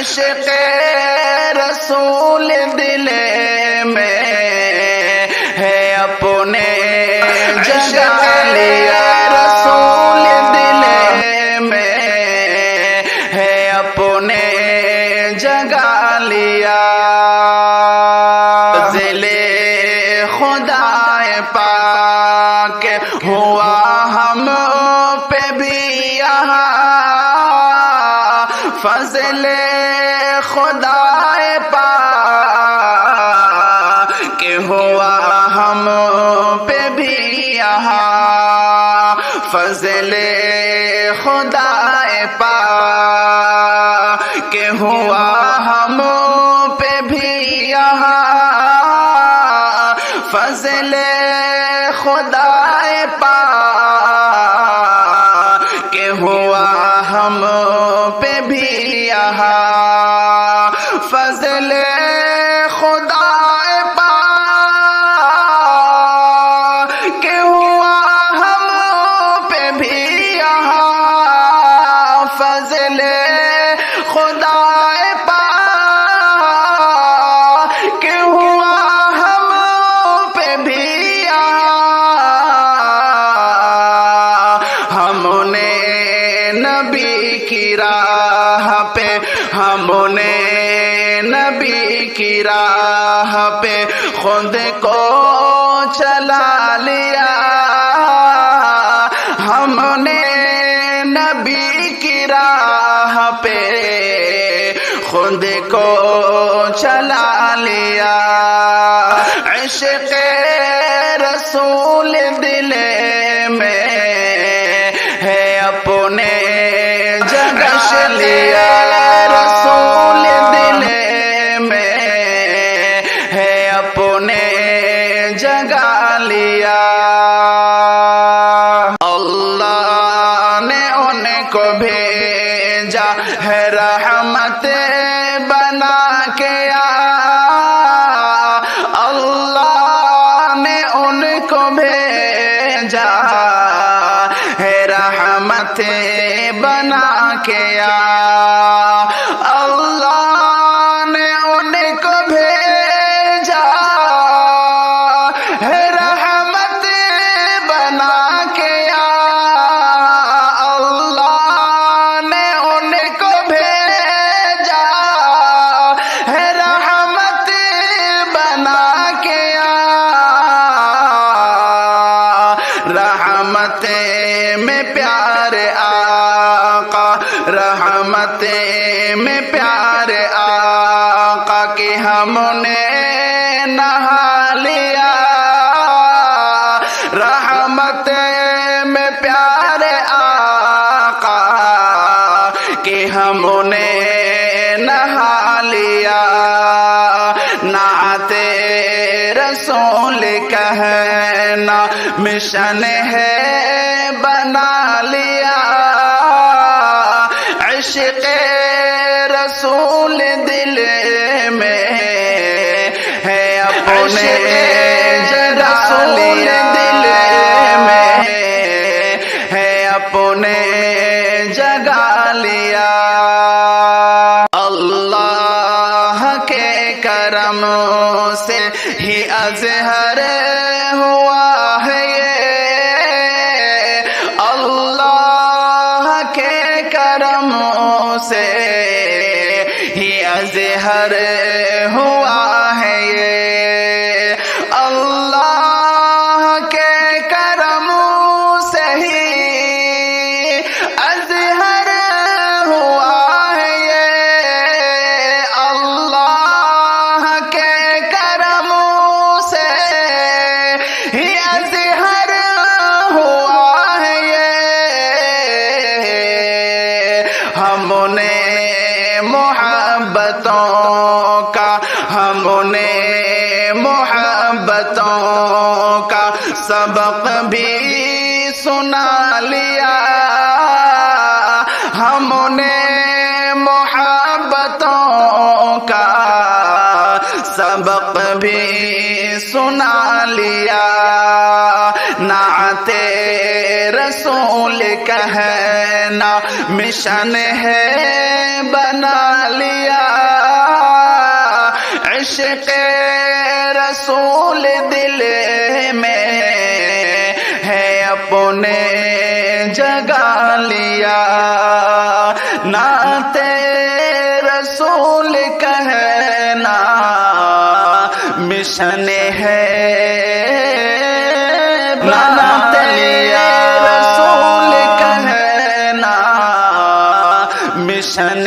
عشق رسول دل میں ہے اپنے جگہ لیا رسول دل میں ہے اپنے جگہ لیا فضل خدا پاک ہوا ہم پہ بھی یہاں فضل خدا پاک ہوا ہم پہ بھی یہاں فضل خدا پاک ہوا ہم پہ بھی یہاں فضل خدا پاک ہوا ہم پہ بھی یہاں فضل خدا پاک ہوا ہم پہ بھی یہاں فضل خدا پاک ہوا ہم پہ بھی ہم نے نبی کی راہ پہ ہم نے نبی کی راہ پہ خود کو چلا لیا ہم نے نبی کی راہ پہ خود کو چلا لیا عشق رسول دل میں ہے اپنے جگہ لیا رسول دل میں ہے اپنے جگہ لیا اللہ نے ان کو بھیجا ہے رحمت بنا کے اللہ نے ان کو بھیجا ہے رحمت بنا کے اللہ نے ان کو بھیجا ہے رحمت بنا کے اللہ نے ان کو بھیجا ہے رحمت بنا کے رحمت میں پیار آقا رحمت میں پیار آقا کی ہم نے نہا لیا رحمت میں پیار آقا کی ہم نے نہا لیا نعت رسول کہنا مشن ہے بنا لیا عشق رسول دل میں ہے اپنے جگہ لیا دل میں ہے اپنے جگہ لیا اللہ کے کرم سے ہی اظہر ہوا ہے یہ اللہ کے کرم سے ہی اظہر ہوا ہے یہ اللہ کے کرم سے ہی اظہر ہوا ہے یہ اللہ کے کرم سے ہی اظہر ہوا ہے یہ ہم نے محبتوں کا ہم نے محبتوں کا سبق بھی سنا لیا ہم نے محبتوں کا سبق بھی سنا لیا نعت رسول رسول کہنا مشن ہے بنا لیا، عشق رسول دل میں ہے اپنے جگا لیا، نعت رسول کہنا مشن ہے بنا لیا، رسول کہنا مشن